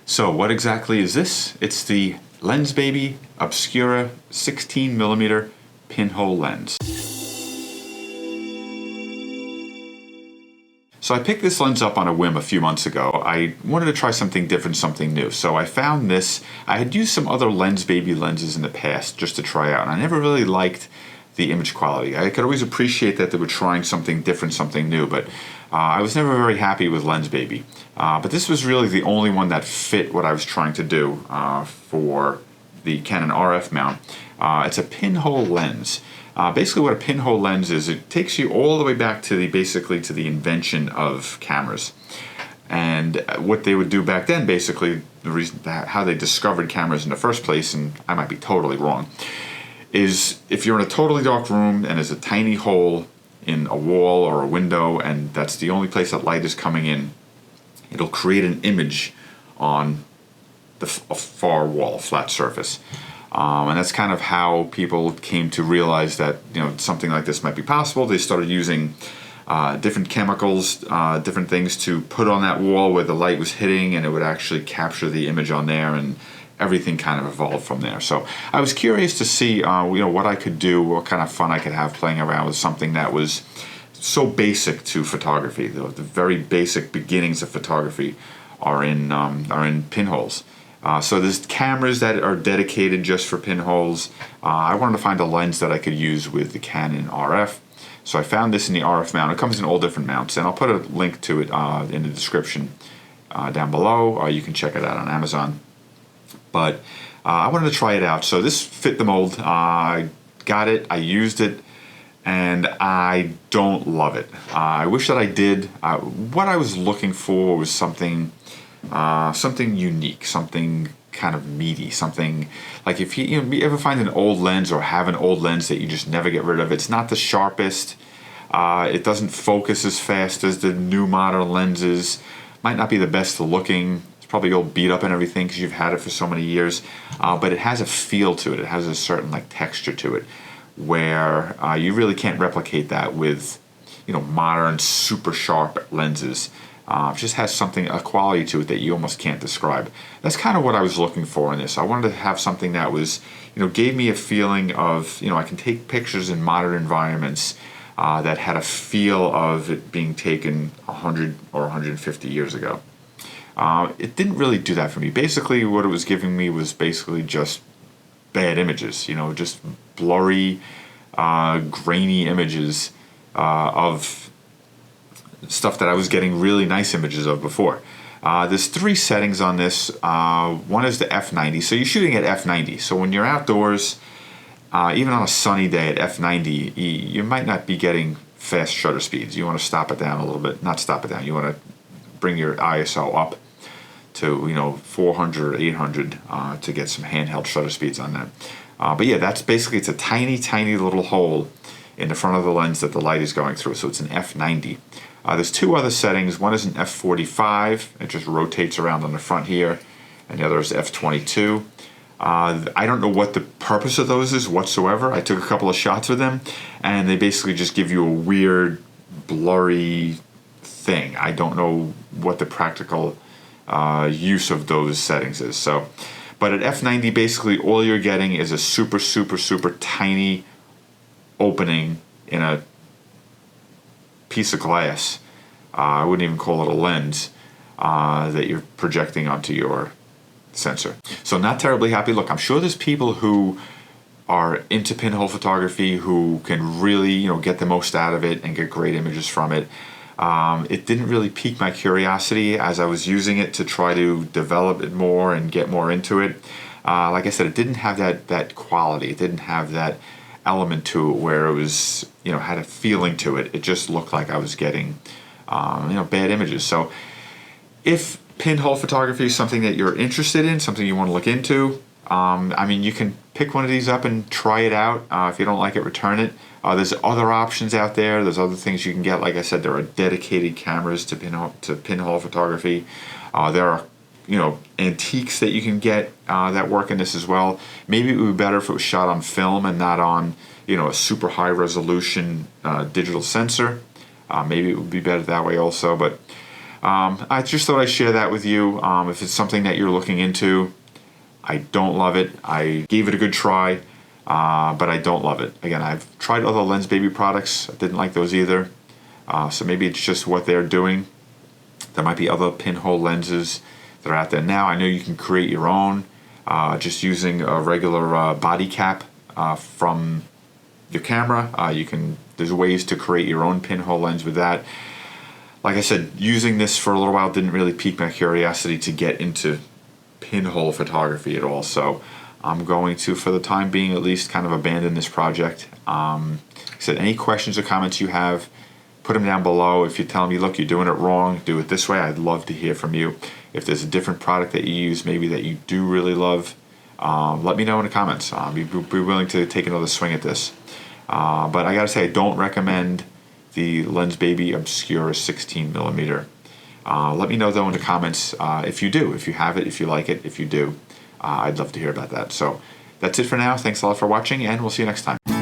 So what exactly is this? It's the Lensbaby Obscura 16mm pinhole lens. So I picked this lens up on a whim a few months ago. I wanted to try something different, something new. So I found this. I had used some other Lensbaby lenses in the past just to try out, and I never really liked the image quality. I could always appreciate that they were trying something different, something new, but I was never very happy with Lensbaby. But this was really the only one that fit what I was trying to do for the Canon RF mount. It's a pinhole lens. Basically what a pinhole lens is, it takes you all the way back to basically to the invention of cameras. And what they would do back then, basically, the reason how they discovered cameras in the first place, and I might be totally wrong, is if you're in a totally dark room and there's a tiny hole in a wall or a window and that's the only place that light is coming in, it'll create an image on a far wall, a flat surface. And that's kind of how people came to realize that something like this might be possible. They started using different chemicals, different things to put on that wall where the light was hitting, and it would actually capture the image on there, and everything kind of evolved from there. So I was curious to see what I could do, what kind of fun I could have playing around with something that was so basic to photography. The very basic beginnings of photography are in pinholes. So there's cameras that are dedicated just for pinholes. I wanted to find a lens that I could use with the Canon RF. So I found this in the RF mount. It comes in all different mounts, and I'll put a link to it in the description down below, or you can check it out on Amazon. But I wanted to try it out. So this fit the mold. I got it, I used it, and I don't love it. I wish that I did. What I was looking for was something unique, something kind of meaty, something like if you ever find an old lens or have an old lens that you just never get rid of. It's not the sharpest. It doesn't focus as fast as the new modern lenses. Might not be the best looking. Probably all beat up and everything because you've had it for so many years, but it has a feel to it. It has a certain texture to it where you really can't replicate that with modern super sharp lenses. It just has a quality to it that you almost can't describe. That's kind of what I was looking for in this. I wanted to have something that was gave me a feeling of I can take pictures in modern environments that had a feel of it being taken 100 or 150 years ago. It didn't really do that for me. Basically, what it was giving me was basically just bad images, just blurry, grainy images of stuff that I was getting really nice images of before. There's 3 settings on this. One is the f90, so you're shooting at f90. So when you're outdoors, even on a sunny day at f90, you might not be getting fast shutter speeds. You want to stop it down a little bit. Not stop it down. You want to bring your ISO up to 400 or 800 to get some handheld shutter speeds on that. But yeah, that's basically, it's a tiny little hole in the front of the lens that the light is going through. So it's an f90. There's 2 other settings. One is an f45. It just rotates around on the front here, and the other is f22. I don't know what the purpose of those is whatsoever. I took a couple of shots with them, and they basically just give you a weird, blurry thing. I don't know what the practical use of those settings is. So, but at f90, basically all you're getting is a super tiny opening in a piece of glass. I wouldn't even call it a lens that you're projecting onto your sensor. So not terribly happy. Look, I'm sure there's people who are into pinhole photography who can really get the most out of it and get great images from it. It didn't really pique my curiosity as I was using it to try to develop it more and get more into it. Like I said, it didn't have that quality. It didn't have that element to it where it was, had a feeling to it. It just looked like I was getting, bad images. So if pinhole photography is something that you're interested in, something you want to look into, you can pick one of these up and try it out. If you don't like it, return it. There's other options out there. There's other things you can get. Like I said, there are dedicated cameras to pinhole photography. There are antiques that you can get that work in this as well. Maybe it would be better if it was shot on film and not on a super high resolution digital sensor. Maybe it would be better that way also. But I just thought I'd share that with you. If it's something that you're looking into, I don't love it. I gave it a good try, but I don't love it. Again, I've tried other Lensbaby products. I didn't like those either. So maybe it's just what they're doing. There might be other pinhole lenses that are out there now. I know you can create your own just using a regular body cap from your camera. There's ways to create your own pinhole lens with that. Like I said, using this for a little while didn't really pique my curiosity to get into pinhole photography at all. So I'm going to, for the time being at least, kind of abandon this project. Like I said, any questions or comments you have, put them down below. If you're telling me, look, you're doing it wrong, do it this way, I'd love to hear from you. If there's a different product that you use, maybe that you do really love, let me know in the comments. Be willing to take another swing at this. But I gotta say, I don't recommend the Lensbaby Obscura 16mm. Let me know though in the comments if you do, if you have it, if you like it, if you do. I'd love to hear about that. So that's it for now. Thanks a lot for watching, and we'll see you next time.